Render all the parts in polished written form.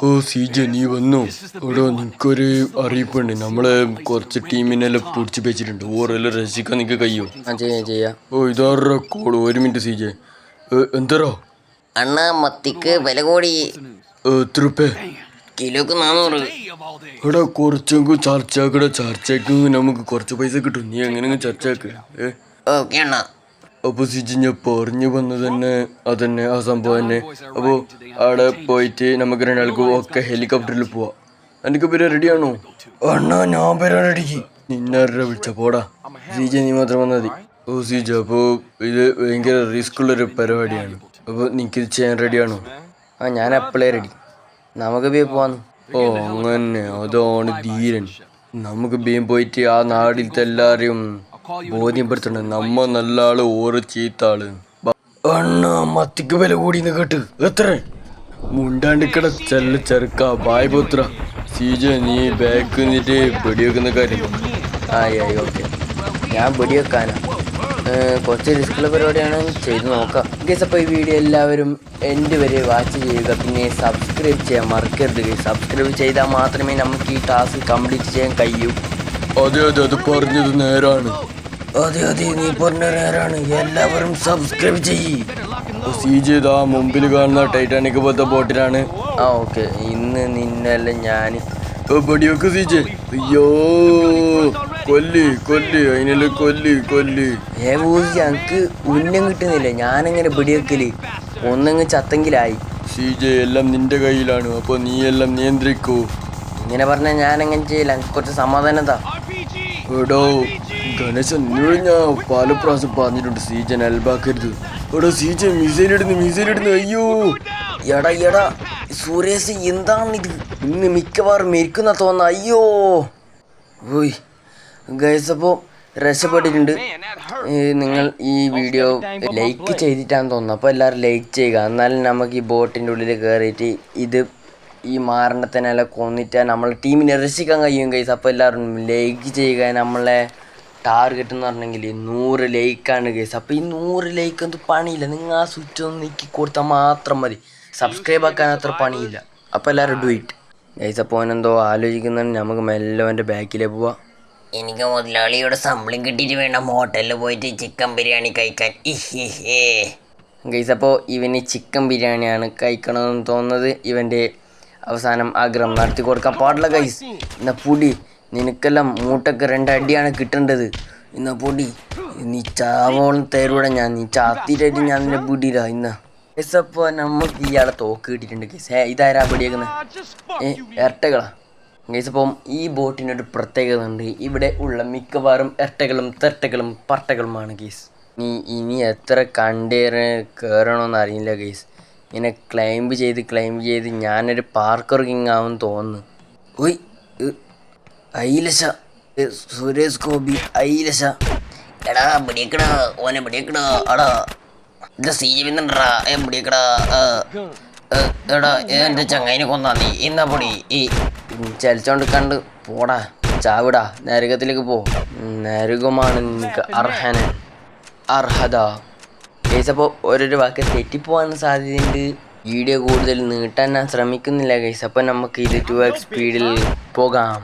ഓ സീജ നീ വന്നു. എടോ നിനക്കൊരു അറിയിപ്പുണ്ട്. നമ്മളെ കുറച്ച് ടീമിനെല്ലാം പിടിച്ച് വെച്ചിട്ടുണ്ട്. ഓരെല്ലാം രസിക്കാൻ നിനക്ക് കഴിയോ? ചെയ്യാം. ഓ ഇതാറ കോള്. ഒരു മിനിറ്റ് സീജ. എന്തറോ അണ്ണാ മത്തിക്ക് വില കൂടി. എത്ര രൂപ? കിലോക്ക് 400. എടാ കുറച്ചെങ്കിൽ ചർച്ചയാക്കെങ്കിൽ നമുക്ക് കുറച്ച് പൈസ കിട്ടും. നീ എങ്ങനെ ചർച്ചയാക്ക്. ഓക്കെ അണ്ണാ. അപ്പോൾ സിജി ഞാൻ പറഞ്ഞു വന്നത് തന്നെ അതന്നെ, ആ സംഭവം തന്നെ. അപ്പോൾ അവിടെ പോയിട്ട് നമുക്ക് രണ്ടാൾക്കും ഒക്കെ ഹെലികോപ്റ്ററിൽ പോവാം. എനിക്ക് പേര് റെഡിയാണോ? അണ്ണാ ഞാൻ പേരാ റെഡിക്ക്. നിന്നാരുടെ വിളിച്ച പോടാ. സീജ നീ മാത്രം വന്നാൽ മതി. ഓ സീജ, അപ്പോൾ ഇത് ഭയങ്കര റിസ്ക് ഉള്ളൊരു പരിപാടിയാണ്. അപ്പോൾ നിനക്കിത് ചെയ്യാൻ റെഡിയാണോ? ഞാൻ എപ്പോഴേ റെഡി. നമുക്ക് ബേ പോവാന്ന്. ഓ അങ്ങനെ, അതാണ് ധീരൻ. നമുക്ക് ബേം പോയിട്ട് ആ നാട്ടിലത്തെ എല്ലാവരെയും ബോധ്യപ്പെടുത്തണം നമ്മ നല്ല ആള് ഓരോ ചീത്ത ആള്. അണ്ണ മത്തിക്ക് വില കൂടിന്ന് കേട്ട്. എത്ര മുണ്ടാണ്ടിക്കട ചെല്ല ചെറുക്ക ബായ് പുത്ര. സീജ നീ ബാക്ക് നിന്നിട്ട് വെടിവെക്കുന്ന കാര്യം. ആയി ഓക്കെ. ഞാൻ വെടിവെക്കാനാ. കുറച്ച് റിസ്ക്കുള്ള പരിപാടിയാണ്, ചെയ്ത് നോക്കാം. ഗൈസ് അപ്പോൾ ഈ വീഡിയോ എല്ലാവരും എൻ്റെ വരെ വാച്ച് ചെയ്യുക. പിന്നെ സബ്സ്ക്രൈബ് ചെയ്യാൻ മറക്കരുത്. സബ്സ്ക്രൈബ് ചെയ്താൽ മാത്രമേ നമുക്ക് ഈ ടാസ്ക് കംപ്ലീറ്റ് ചെയ്യാൻ കഴിയൂ. അതെ അത് പറഞ്ഞത് നേരാണ്. അതെ നീ പറഞ്ഞ നേരാണ്. എല്ലാവരും സബ്സ്ക്രൈബ് ചെയ്യ്. സീജ ആ മുമ്പിൽ കാണുന്ന ടൈറ്റാനിക് പോലത്തെ ബോട്ടിലാണ്. ഓക്കെ. ഇന്ന് നിന്നെല്ലാം ഞാൻ വെടിവെക്ക് സീജ. അയ്യോ കൊല്ലി അതിനെല്ലാം കൊല്ലി. ഞങ്ങക്ക് ഉന്നം കിട്ടുന്നില്ല. ഞാനെങ്ങനെ വെടിവെക്കല്? ഒന്നെങ്കിൽ ചത്തെങ്കിലായി. സീജ എല്ലാം നിന്റെ കയ്യിലാണ്. അപ്പൊ നീ എല്ലാം നിയന്ത്രിക്കൂ. ഇങ്ങനെ പറഞ്ഞാൽ ഞാനെങ്ങനെ ചെയ്യില്ല. കുറച്ച് സമാധാനം താ. എടോ ഗണേശൻ, നിന്നോട് ഞാൻ പല പ്രാവശ്യം പറഞ്ഞിട്ടുണ്ട് സീജൻ അൽബാക്കരുത്. എടോ സീജ മിസൈൽ ഇടുന്നു. അയ്യോ എടാ സുരേഷ് എന്താണിത്? ഇന്ന് മിക്കവാറും മരിക്കുന്ന തോന്നുന്നു. അയ്യോ ഓയ് ഗൈസ്, അപ്പോൾ രക്ഷപ്പെട്ടിട്ടുണ്ട്. നിങ്ങൾ ഈ വീഡിയോ ലൈക്ക് ചെയ്തിട്ടാന്ന് തോന്നുന്നു. അപ്പോൾ എല്ലാവരും ലൈക്ക് ചെയ്യുക. എന്നാലും നമുക്ക് ഈ ബോട്ടിൻ്റെ ഉള്ളിൽ കയറിയിട്ട് ഈ മാരണത്തിനെല്ലാം കൊന്നിട്ട് നമ്മളെ ടീമിനെ രക്ഷിക്കാൻ കഴിയും ഗൈസ്. അപ്പോൾ എല്ലാവരും ലൈക്ക് ചെയ്യുക. നമ്മളെ ടാർഗറ്റ് എന്ന് പറഞ്ഞെങ്കിൽ 100 ലൈക്കാണ് ഗൈസ്. അപ്പോൾ ഈ 100 ലൈക്ക് ഒന്നും പണിയില്ല. നിങ്ങൾ ആ സ്വിച്ച് ഒന്ന് നീക്കി കൊടുത്താൽ മാത്രം മതി. സബ്സ്ക്രൈബ് ആക്കാൻ അത്ര പണിയില്ല. അപ്പോൾ എല്ലാവരും ഡു ഇറ്റ് ഗൈസ്. അപ്പോൾ അവനെന്തോ ആലോചിക്കുന്നുണ്ട്. നമുക്ക് മെല്ലെ അവൻ്റെ ബാക്കിലേക്ക് പോവാം. എനിക്ക് മുതലാളിയോട് ശമ്പളം കിട്ടിയിട്ട് വേണം ഹോട്ടലിൽ പോയിട്ട് ചിക്കൻ ബിരിയാണി കഴിക്കാൻ. ഗൈസ്, അപ്പോൾ ഇവന് ചിക്കൻ ബിരിയാണിയാണ് കഴിക്കണമെന്ന് തോന്നുന്നത്. ഇവൻ്റെ അവസാനം ആഗ്രഹം നടത്തി കൊടുക്കാൻ പാടില്ല ഗൈസ്. എന്നാ പൊടി, നിനക്കെല്ലാം മൂട്ടൊക്കെ 2 അടിയാണ് കിട്ടേണ്ടത്. എന്നാ പൊടി, നീ ചാവോളം തരൂടെ ഞാൻ. നീ ചാത്തിട്ടായിട്ട് ഞാൻ നിന്നെ പിടിയില്ല. ഇന്നാ ഗൈസ്, അപ്പോൾ നമുക്ക് ഇയാളെ തോക്ക് കിട്ടിയിട്ടുണ്ട് ഗൈസ്. ഇതാരാ പിടിയേക്കുന്നത്? ഇരട്ടകളാ ഗൈസ്. അപ്പം ഈ ബോട്ടിനൊരു പ്രത്യേകത ഉണ്ട്. ഇവിടെ ഉള്ള മിക്കവാറും ഇരട്ടകളും തെരട്ടകളും പട്ടകളുമാണ് ഗൈസ്. ഇനി എത്ര കണ്ടേറ് കയറണമെന്ന് അറിയില്ല ഗൈസ്. ഇങ്ങനെ ക്ലൈംബ് ചെയ്ത് ഞാനൊരു പാർക്കർ കിങ് ആവും തോന്നുന്നു. ഓയ് ഐലശ, സുരേഷ് ഗോപി ഐലശ. എടാ പിടിക്കടാ, ഓനെ പിടിക്കടാ. അടാ ഇത് സീജുന്നുണ്ടാ പിടിക്കടാ. എടാ എൻ്റെ ചങ്ങായിനെ കൊന്നാ നീ. ഇന്നാ പൊടി ഈ ചലിച്ചോണ്ട് കണ്ട് പോടാ, ചാവിടാ, നരകത്തിലേക്ക് പോ. നരകമാണ് നിനക്ക് അർഹത ഗൈസ്. അപ്പോൾ ഓരോരോ വാക്ക് തെറ്റിപ്പോവാൻ സാധ്യതയുണ്ട്. വീഡിയോ കൂടുതൽ നീട്ടാൻ ഞാൻ ശ്രമിക്കുന്നില്ല ഗൈസ്. അപ്പോൾ നമുക്ക് ഇത് 2x സ്പീഡിൽ പോകാം.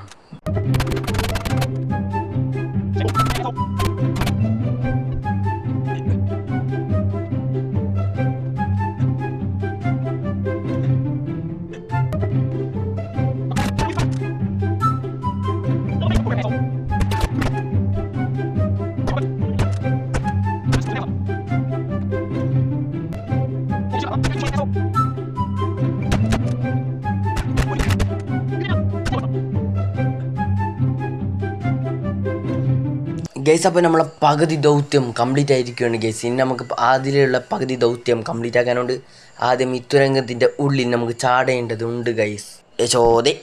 ഗൈസ്, അപ്പോൾ നമ്മളെ പകുതി ദൗത്യം കംപ്ലീറ്റ് ആയിരിക്കുകയാണ് ഗൈസ്. ഇനി നമുക്ക് അതിലുള്ള പകുതി ദൗത്യം കംപ്ലീറ്റ് ആക്കാനുണ്ട്. ആദ്യം ഈ തുരങ്കത്തിൻ്റെ ഉള്ളിൽ നമുക്ക് ചാടേണ്ടതുണ്ട് ഗൈസ്. ചോദേ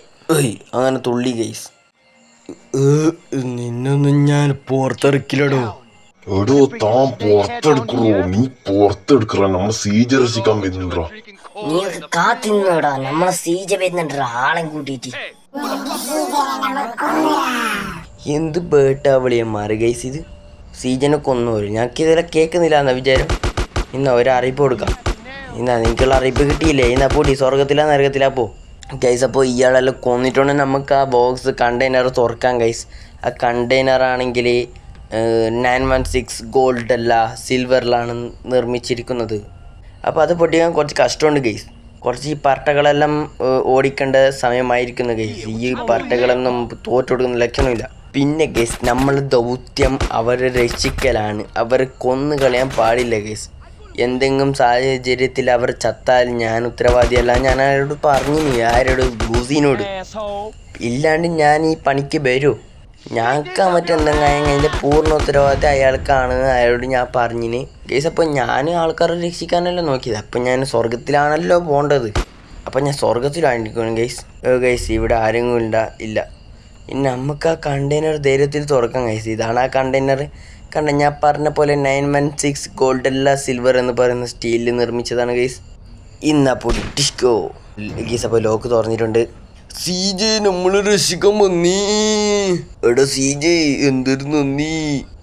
അങ്ങനെ തുള്ളി ഗൈസ്. നിന്നൊന്നും ഞാൻ പുറത്തിറക്കില്ലടോ. എടോ താൻ പുറത്തെടുക്കറോ? നീ പുറത്തെടുക്കറ. നമ്മളെ സീജ രക്ഷിക്കാൻ വരുന്നുണ്ടോ? നീ കാത്തിന്നോടാ, നമ്മളെ സീജ വരുന്നുണ്ടാ ആളെ കൂട്ടിയിട്ട്. എന്ത് ബേട്ടാവളിയെ മാറി ഗൈസ്. ഇത് സീജനെ കൊന്നോരും. ഞങ്ങൾക്ക് ഇതെല്ലാം കേൾക്കുന്നില്ല എന്നാ വിചാരം. ഇന്ന് ഒരറിയിപ്പ് കൊടുക്കാം. ഇന്നാ നിനക്കുള്ള അറിയിപ്പ് കിട്ടിയില്ലേ? ഇന്നാ പൊടി, സ്വർഗത്തിലാ നരകത്തിലാ പോ. ഗൈസ് അപ്പോൾ ഇയാളെല്ലാം കൊന്നിട്ടുണ്ടെങ്കിൽ നമുക്ക് ആ ബോക്സ് കണ്ടെയ്നർ തുറക്കാം ഗൈസ്. ആ കണ്ടെയ്നർ ആണെങ്കിൽ 916 ഗോൾഡ് അല്ല സിൽവറിലാണ് നിർമ്മിച്ചിരിക്കുന്നത്. അപ്പോൾ അത് പൊട്ടിക്കാൻ കുറച്ച് കഷ്ടമുണ്ട് ഗൈസ്. കുറച്ച് ഈ പർട്ടകളെല്ലാം ഓടിക്കേണ്ട സമയമായിരിക്കുന്നു ഗൈസ്. ഈ പർട്ടകളൊന്നും തോറ്റെടുക്കുന്ന ലക്ഷണമില്ല. പിന്നെ ഗൈസ് നമ്മളെ ദൗത്യം അവരെ രക്ഷിക്കലാണ്. അവരെ കൊന്നു കളയാൻ പാടില്ല ഗൈസ്. എന്തെങ്കിലും സാഹചര്യത്തിൽ അവർ ചത്താൽ ഞാൻ ഉത്തരവാദിയല്ല. ഞാൻ അയാളോട് പറഞ്ഞിനി, ആരോട് ബ്ലൂസിനോട്. ഇല്ലാണ്ട് ഞാൻ ഈ പണിക്ക് വരൂ. ഞങ്ങൾക്ക് മറ്റെന്തെങ്കിലും അതിൻ്റെ പൂർണ്ണ ഉത്തരവാദിത്തം അയാൾക്കാണ്. അയാളോട് ഞാൻ പറഞ്ഞിന് ഗൈസ്. അപ്പോൾ ഞാൻ ആൾക്കാരെ രക്ഷിക്കാനല്ലോ നോക്കിയത്. അപ്പം ഞാൻ സ്വർഗത്തിലാണല്ലോ പോകേണ്ടത്. അപ്പം ഞാൻ സ്വർഗത്തിലായിരിക്കണം ഗൈസ്. ഗൈസ് ഇവിടെ ആരെങ്കിലും ഇല്ല. ഇനി നമുക്ക് ആ കണ്ടെയ്നർ ധൈര്യത്തിൽ തുറക്കാം ഗൈസ്. ഇതാണ് ആ കണ്ടെയ്നർ. കണ്ട ഞാൻ പറഞ്ഞ പോലെ 916 ഗോൾഡ് അല്ല സിൽവർ എന്ന് പറയുന്ന സ്റ്റീലിൽ നിർമ്മിച്ചതാണ് ഗൈസ്. ഇന്നാ പൊടി ടിഷ്കോ ഗൈസ്. അപ്പോൾ ലോക്ക് തുറന്നിട്ടുണ്ട്. CJ നമ്മളെ രക്ഷിക്കാൻ വന്നീ. എടാ CJ എന്തൊരു നന്ദി.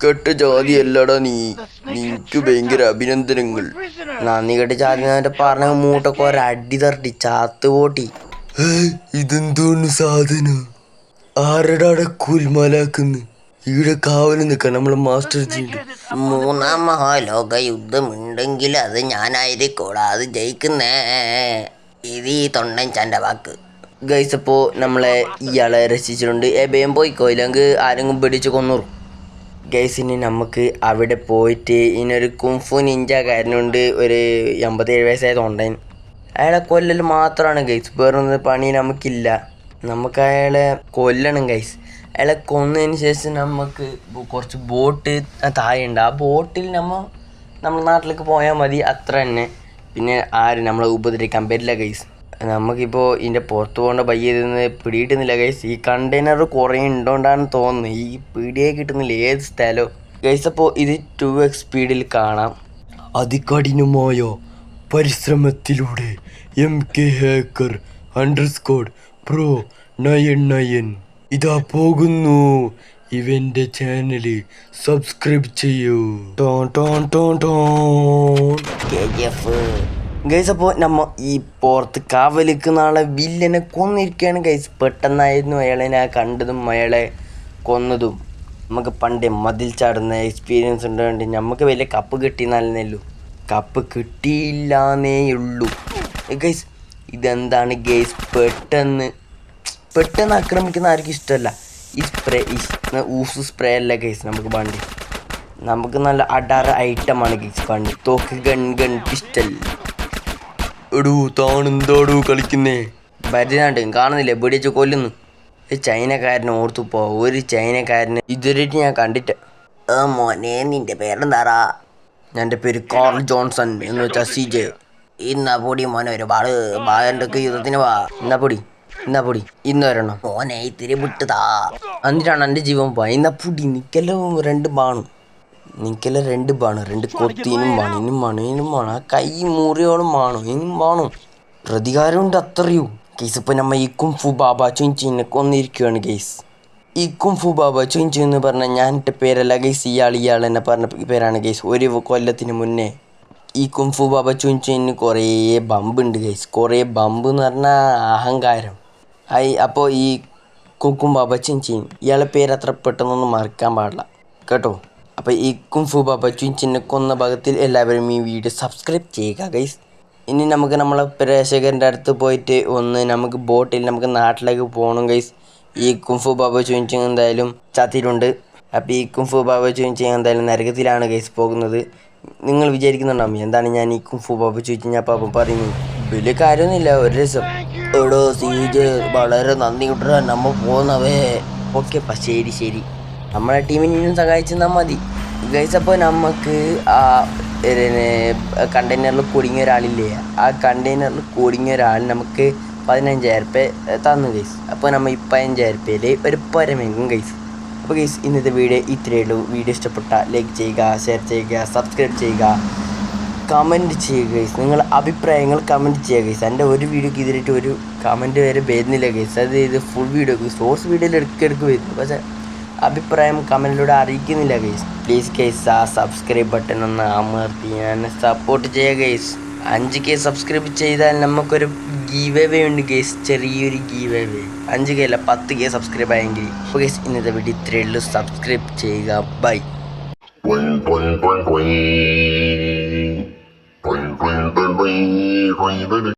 കെട്ട ജാതി അല്ലടാ നീ. നിനക്ക് ഭയങ്കര അഭിനന്ദനങ്ങൾ. നന്ദി കെട്ടി ചാതി പറഞ്ഞ മൂട്ടൊക്കെ ഒരടി തരട്ടി ചാത്ത് പോട്ടി. ഇതെന്തോന്ന് സാധനം? ആരടാടെ കുൽമലാക്കുന്നു? ഇവിടെ കാവല് നിൽക്കാൻ നമ്മളെ മാസ്റ്റർ ചെയ്യുന്നുണ്ട്. 3-ാം മഹാലോക യുദ്ധമുണ്ടെങ്കിൽ അത് ഞാനായിരിക്കൂടാ അത് ജയിക്കുന്നേ. ഇത് ഈ തൊണ്ടൻ ചൻ്റെ വാക്ക്. ഗൈസ് അപ്പോൾ നമ്മളെ ഇയാളെ രക്ഷിച്ചിട്ടുണ്ട്. വേഗം പോയിക്കോ, ഇല്ലെങ്കിൽ ആരെങ്കിലും പിടിച്ച് കൊന്നൂറും. ഗൈസ് ഇനി നമുക്ക് അവിടെ പോയിട്ട് ഇനിയൊരു കുംഫു നിഞ്ചക്കാരനുണ്ട്, ഒരു 87 വയസ്സായ തൊണ്ടൻ. അയാളെ കൊല്ലൽ മാത്രമാണ് ഗൈസ്, വേറൊന്നും പണി നമുക്കില്ല. നമുക്ക് അയാളെ കൊല്ലണം ഗൈസ്. അയാളെ കൊന്നതിന് ശേഷം നമുക്ക് കുറച്ച് ബോട്ട് താഴെയുണ്ട്. ആ ബോട്ടിൽ നമ്മുടെ നാട്ടിലേക്ക് പോയാൽ മതി, അത്ര തന്നെ. പിന്നെ ആരും നമ്മളെ ഉപദ്രവിക്കാൻ പറ്റില്ല ഗൈസ്. നമുക്കിപ്പോൾ ഇതിൻ്റെ പുറത്ത് പോകേണ്ട പയ്യതെന്ന് പിടിയിട്ടുന്നില്ല ഗൈസ്. ഈ കണ്ടെയ്നർ കുറേ ഉണ്ടോണ്ടാണ് തോന്നുന്നത്. ഈ പിടിയെ കിട്ടുന്നില്ല ഏത് സ്ഥലവും ഗൈസ്. അപ്പോൾ ഇത് 2x സ്പീഡിൽ കാണാം. അതികഠിനമായ പരിശ്രമത്തിലൂടെ MK ഹാക്കർ _Pro99 ഇതാ പോകുന്നു. ഇവൻ്റെ ചാനൽ സബ്സ്ക്രൈബ് ചെയ്യൂ. ഗൈസ് അപ്പോൾ നമ്മ ഈ പുറത്ത് കാവലിക്ക് നാളെ വില്ലനെ കൊന്നിരിക്കുകയാണ് ഗൈസ്. പെട്ടെന്നായിരുന്നു അയാളെ ഞാൻ കണ്ടതും അയാളെ കൊന്നതും. നമുക്ക് പണ്ടേ മതിൽ ചാടുന്ന എക്സ്പീരിയൻസ് ഉണ്ടായിട്ട് നമുക്ക് വലിയ കപ്പ് കിട്ടിയെന്നല്ലോ. കപ്പ് കിട്ടിയില്ലാന്നേ ഉള്ളൂ ഗൈസ്. ഇതെന്താണ് ഗൈസ്? പെട്ടെന്ന് ആക്രമിക്കുന്ന ആർക്കും ഇഷ്ടമല്ല. ഈ ഊസ് സ്പ്രേ അല്ല ഗൈസ് നമുക്ക് വണ്ടി. നമുക്ക് നല്ല അടാറ് ഐറ്റമാണ് ഗൈസ് വണ്ടി. തോക്ക് ഗൺ പിസ്റ്റൽ. എടൂ താണെന്താടൂ കളിക്കുന്നേ? ഭരിതാണ്ട് കാണുന്നില്ലേ, പിടിച്ച് കൊല്ലുന്നു. ചൈനക്കാരനെ ഓർത്തുപ്പോ, ഒരു ചൈനക്കാരന് ഇതുവരെയായിട്ട് ഞാൻ കണ്ടിട്ട്. മോനെ നിന്റെ പേരെന്താറാ? എൻ്റെ പേര് കാർൽ ജോൺസൺ എന്ന് വെച്ചാൽ CJ. ഇന്നാ പൊടി മോനെ ഒരുപാട് ബാലൻ്റെയൊക്കെ യുദ്ധത്തിന് വാ. എന്നാ പൊടി ഇന്ന് വരണം മോനെ ഇത്തിരി വിട്ടുതാ. എന്നിട്ടാണ് എൻ്റെ ജീവൻ പോവാ. എന്നാ പൊടി നിക്കല്ലോ 2 ബാണും. നിക്കല്ല 2 ബാണ്, 2 കൊത്തിനും വേണം, ഇനും വേണം. ആ കൈ മുറിയോളം വേണം, ഇനും വേണം. പ്രതികാരമുണ്ട് അത്രയും കേസ്. ഇപ്പം നമ്മ ഈ കുംഫു ബാബ ചുഞ്ചിനെ കൊന്നിരിക്കുകയാണ് കേസ്. ഈ കുംഫു ബാബ ചുഞ്ചു എന്ന് പറഞ്ഞാൽ ഞാനിട്ട പേരല്ല കേസ്. ഇയാൾ എന്നെ പറഞ്ഞ പേരാണ് കേസ്. 1 കൊല്ലത്തിന് മുന്നേ ഈ കുംഫു ബാബ ചുഞ്ചിന് കുറേ ബമ്പുണ്ട് കേസ്. കുറേ ബമ്പ് എന്ന് പറഞ്ഞാൽ അഹങ്കാരം. അപ്പോൾ ഈ കുക്കും ബാബ ചുഞ്ചിൻ ഇയാളെ പേര് അത്ര പെട്ടെന്നൊന്നും മറക്കാൻ പാടില്ല കേട്ടോ. അപ്പോൾ ഈ കുംഫു ബാബ ചുഞ്ചിനെ കൊന്ന ഭാഗത്തിൽ എല്ലാവരും ഈ വീഡിയോ സബ്സ്ക്രൈബ് ചെയ്യുക ഗൈസ്. ഇനി നമുക്ക് നമ്മളെ പ്രേക്ഷകരുടെ അടുത്ത് പോയിട്ട് നമുക്ക് ബോട്ടിൽ നമുക്ക് നാട്ടിലേക്ക് പോകണം ഗൈസ്. ഈ കുംഫു ബാബ ചുഞ്ചിൻ എന്തായാലും ചത്തിട്ടുണ്ട്. അപ്പോൾ ഈ കുംഫു ബാബ ചുഞ്ചിൻ എന്തായാലും നരകത്തിലാണ് ഗൈസ് പോകുന്നത്. നിങ്ങൾ വിചാരിക്കുന്നുണ്ടാവും എന്താണ് ഞാൻ ഈ കുംഫു ബാബ ചുഞ്ചിൻ ഞാൻ പാപ്പം പറയുന്നത്. വലിയ കാര്യമൊന്നുമില്ല, ഒരു രസം. എടോ CJ വളരെ നന്ദി കിട്ടുക, നമ്മൾ പോകുന്നവേ. ഓക്കെ ശരി നമ്മളെ ടീമിനും സഹായിച്ചെന്നാൽ മതി ഗൈസ്. അപ്പോൾ നമുക്ക് ആ കണ്ടെയ്നറിൽ കുടുങ്ങിയ ഒരാളില്ലേ, ആ കണ്ടെയ്നറിൽ കുടുങ്ങിയ ഒരാൾ നമുക്ക് 15,000 രൂപ തന്നു ഗൈസ്. അപ്പോൾ നമ്മൾ ഈ 15,000 രൂപയിൽ ഒരു പരമെങ്കും ഗൈസ്. അപ്പോൾ ഗൈസ് ഇന്നത്തെ വീഡിയോ ഇത്രയേ ഉള്ളൂ. വീഡിയോ ഇഷ്ടപ്പെട്ട ലൈക്ക് ചെയ്യുക, ഷെയർ ചെയ്യുക, സബ്സ്ക്രൈബ് ചെയ്യുക, കമൻറ്റ് ചെയ്യുക ഗൈസ്. നിങ്ങളുടെ അഭിപ്രായങ്ങൾ കമൻറ്റ് ചെയ്യുക ഗൈസ്. എൻ്റെ ഒരു വീഡിയോക്ക് ഇതിലിട്ട് ഒരു കമൻറ്റ് വരെ വരുന്നില്ല ഗൈസ്. അത് ഇത് ഫുൾ വീഡിയോ ഷോർട്സ് വീഡിയോയിൽ ഇടയ്ക്കിടയ്ക്ക് വരുന്നു, പക്ഷേ അഭിപ്രായം കമൻറ്റിലൂടെ അറിയിക്കുന്നില്ല ഗൈസ്. പ്ലീസ് ഗൈസ് ആ സബ്സ്ക്രൈബ് ബട്ടൺ ഒന്ന് അമർത്തി എന്നെ സപ്പോർട്ട് ചെയ്യുക ഗൈസ്. 5K സബ്സ്ക്രൈബ് ചെയ്താൽ നമുക്കൊരു ഗീവ് അവേ ഉണ്ട് ഗേസ്, ചെറിയൊരു ഗീവ് അവേ. 5K അല്ല 10K സബ്സ്ക്രൈബ് ആയെങ്കിൽ. അപ്പോൾ ഗേസ് ഇന്നത്തെ വീഡിയോ ഇത്രയേ ഉള്ളൂ. സബ്സ്ക്രൈബ് ചെയ്യുക. By. Boing, boing, boing, boing. Boing, boing, boing, boing, boing, boing.